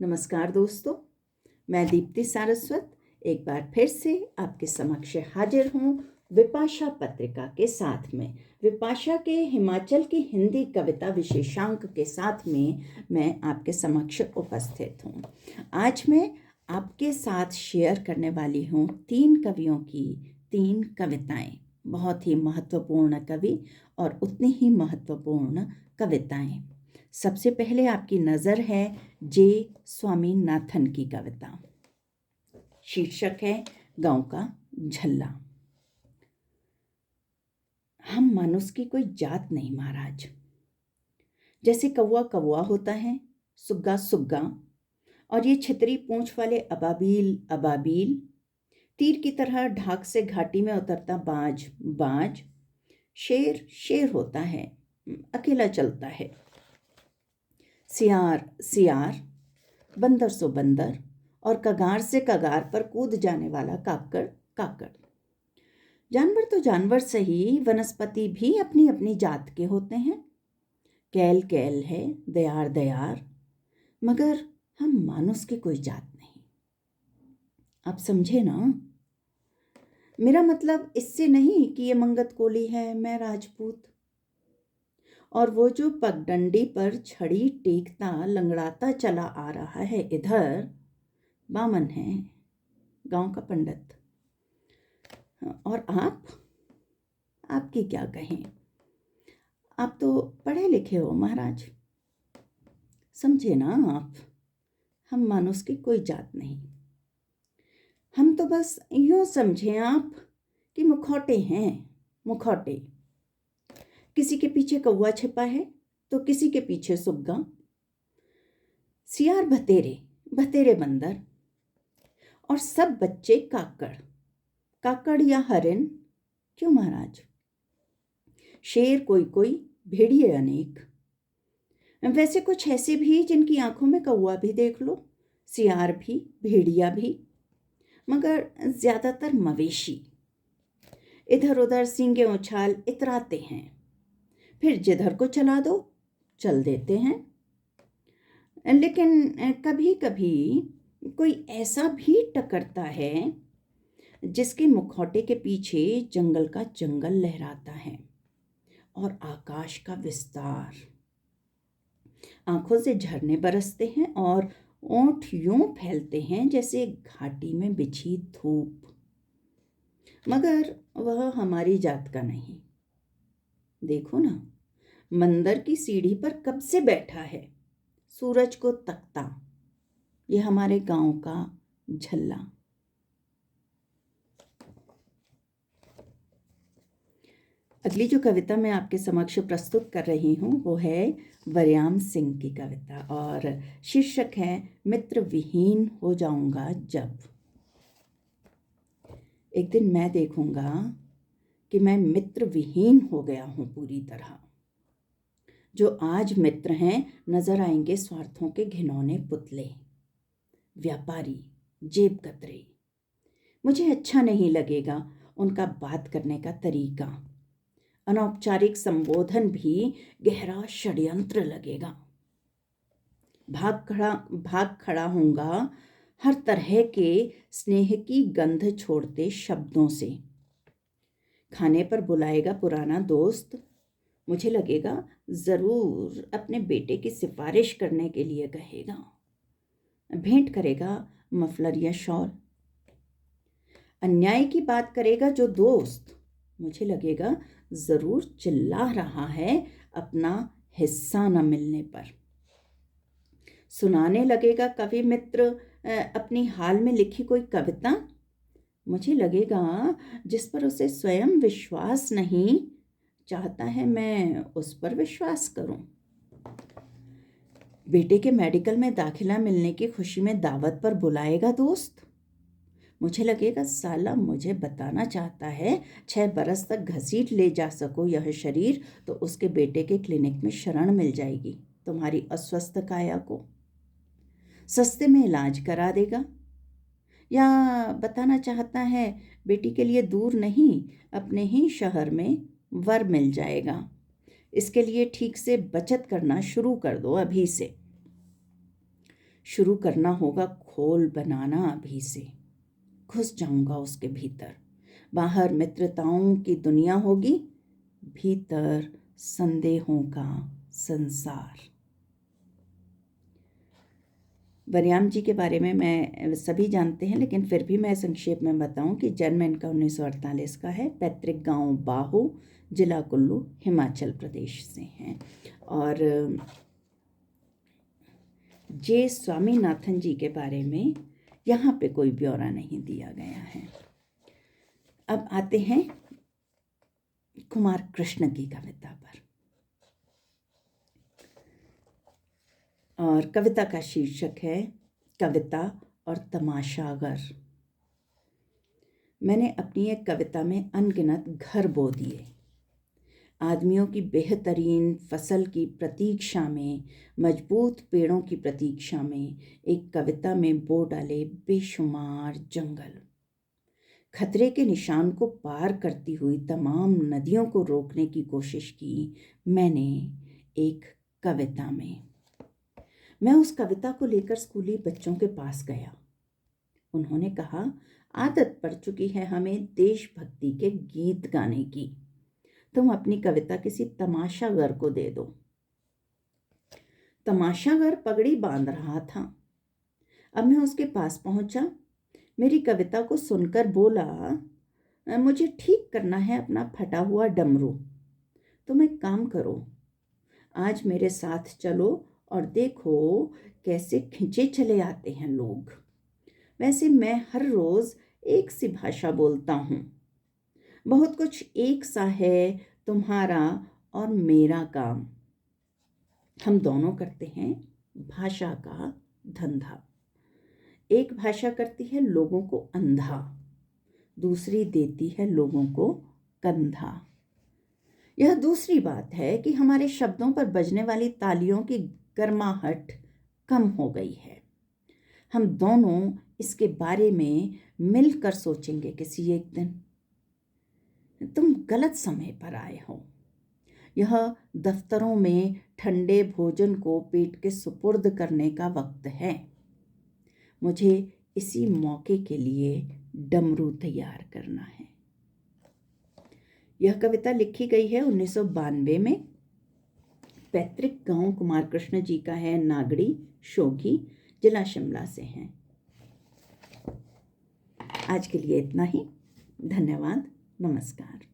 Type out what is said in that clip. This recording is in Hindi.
नमस्कार दोस्तों, मैं दीप्ति सारस्वत एक बार फिर से आपके समक्ष हाजिर हूँ विपाशा पत्रिका के साथ में। विपाशा के हिमाचल की हिंदी कविता विशेषांक के साथ में मैं आपके समक्ष उपस्थित हूँ। आज मैं आपके साथ शेयर करने वाली हूँ 3 कवियों की 3 कविताएं। बहुत ही महत्वपूर्ण कवि और उतनी ही महत्वपूर्ण कविताएं। सबसे पहले आपकी नज़र है जे स्वामीनाथन की कविता। शीर्षक है गांव का झल्ला। हम मानुस की कोई जात नहीं महाराज। जैसे कौवा कौवा होता है, सुग्गा सुग्गा, और ये छितरी पूंछ वाले अबाबील अबाबील, तीर की तरह ढाक से घाटी में उतरता बाज बाज, शेर शेर होता है, अकेला चलता है, सियार सियार, बंदर सो बंदर, और कगार से कगार पर कूद जाने वाला काकड़ काकड़। जानवर तो जानवर सही, वनस्पति भी अपनी अपनी जात के होते हैं। कैल कैल है, दयार दयार, मगर हम मानुस की कोई जात नहीं। आप समझे ना? मेरा मतलब इससे नहीं कि ये मंगत कोली है, मैं राजपूत, और वो जो पगडंडी पर छड़ी टेकता लंगड़ाता चला आ रहा है इधर बामन है, गांव का पंडित। और आपकी क्या कहें, आप तो पढ़े लिखे हो महाराज। समझे ना आप, हम मानुस की कोई जात नहीं। हम तो बस यूँ समझें आप कि मुखौटे हैं, मुखौटे। किसी के पीछे कौवा छिपा है तो किसी के पीछे सुग्गा, सियार भतेरे भतेरे बंदर, और सब बच्चे काकड़ काकड़ या हरिन। क्यों महाराज? शेर कोई कोई, भेड़िए अनेक। वैसे कुछ ऐसे भी जिनकी आंखों में कौवा भी देख लो, सियार भी, भेड़िया भी, मगर ज्यादातर मवेशी। इधर उधर सींगे उछाल इतराते हैं, फिर जिधर को चला दो चल देते हैं। लेकिन कभी कभी कोई ऐसा भी टकरता है जिसके मुखौटे के पीछे जंगल का जंगल लहराता है और आकाश का विस्तार। आंखों से झरने बरसते हैं और ओंठ यूं फैलते हैं जैसे घाटी में बिछी धूप, मगर वह हमारी जात का नहीं। देखो ना, मंदिर की सीढ़ी पर कब से बैठा है, सूरज को तकता। ये हमारे गांव का झल्ला। अगली जो कविता मैं आपके समक्ष प्रस्तुत कर रही हूँ वो है वरयाम सिंह की कविता और शीर्षक है मित्र विहीन हो जाऊंगा जब। एक दिन मैं देखूंगा कि मैं मित्र विहीन हो गया हूँ पूरी तरह। जो आज मित्र हैं नजर आएंगे स्वार्थों के घिनौने पुतले, व्यापारी, जेब कतरे। मुझे अच्छा नहीं लगेगा उनका बात करने का तरीका। अनौपचारिक संबोधन भी गहरा षड्यंत्र लगेगा। भाग खड़ा होऊंगा हर तरह के स्नेह की गंध छोड़ते शब्दों से। खाने पर बुलाएगा पुराना दोस्त, मुझे लगेगा जरूर अपने बेटे की सिफारिश करने के लिए कहेगा। भेंट करेगा मफलर या शॉल। अन्याय की बात करेगा जो दोस्त, मुझे लगेगा जरूर चिल्ला रहा है अपना हिस्सा न मिलने पर। सुनाने लगेगा कवि मित्र अपनी हाल में लिखी कोई कविता, मुझे लगेगा जिस पर उसे स्वयं विश्वास नहीं, चाहता है मैं उस पर विश्वास करूं। बेटे के मेडिकल में दाखिला मिलने की खुशी में दावत पर बुलाएगा दोस्त, मुझे लगेगा साला मुझे बताना चाहता है 6 बरस तक घसीट ले जा सको यह शरीर तो उसके बेटे के क्लिनिक में शरण मिल जाएगी तुम्हारी अस्वस्थ काया को। सस्ते में इलाज करा देगा, या बताना चाहता है बेटी के लिए दूर नहीं अपने ही शहर में वर मिल जाएगा, इसके लिए ठीक से बचत करना शुरू कर दो अभी से। शुरू करना होगा खोल बनाना अभी से। घुस जाऊंगा उसके भीतर। बाहर मित्रताओं की दुनिया होगी, भीतर संदेहों का संसार। बरियाम जी के बारे में मैं सभी जानते हैं, लेकिन फिर भी मैं संक्षेप में बताऊं कि जन्म इनका 1948 का है। पैतृक गांव बाहो, जिला कुल्लू, हिमाचल प्रदेश से हैं। और जे स्वामीनाथन जी के बारे में यहाँ पे कोई ब्यौरा नहीं दिया गया है। अब आते हैं कुमार कृष्ण की कविता पर। और कविता का शीर्षक है कविता और तमाशागर। मैंने अपनी एक कविता में अनगिनत घर बो दिए। आदमियों की बेहतरीन फसल की प्रतीक्षा में, मजबूत पेड़ों की प्रतीक्षा में, एक कविता में बो डाले बेशुमार जंगल। खतरे के निशान को पार करती हुई तमाम नदियों को रोकने की कोशिश की मैंने एक कविता में। मैं उस कविता को लेकर स्कूली बच्चों के पास गया। उन्होंने कहा, आदत पड़ चुकी है हमें देशभक्ति के गीत गाने की, तुम अपनी कविता किसी तमाशागर को दे दो। तमाशागर पगड़ी बांध रहा था। अब मैं उसके पास पहुंचा, मेरी कविता को सुनकर बोला, मुझे ठीक करना है अपना फटा हुआ डमरू। तुम एक काम करो, आज मेरे साथ चलो और देखो कैसे खिंचे चले आते हैं लोग। वैसे मैं हर रोज एक सी भाषा बोलता हूँ, बहुत कुछ एक सा है तुम्हारा और मेरा काम। हम दोनों करते हैं भाषा का धंधा। एक भाषा करती है लोगों को अंधा, दूसरी देती है लोगों को कंधा। यह दूसरी बात है कि हमारे शब्दों पर बजने वाली तालियों की गर्माहट कम हो गई है। हम दोनों इसके बारे में मिलकर सोचेंगे किसी एक दिन। तुम गलत समय पर आए हो। यह दफ्तरों में ठंडे भोजन को पेट के सुपुर्द करने का वक्त है। मुझे इसी मौके के लिए डमरू तैयार करना है। यह कविता लिखी गई है 1992 में। पैतृक गांव कुमार कृष्ण जी का है, नागड़ी, शोघी, जिला शिमला से हैं। आज के लिए इतना ही। धन्यवाद, नमस्कार।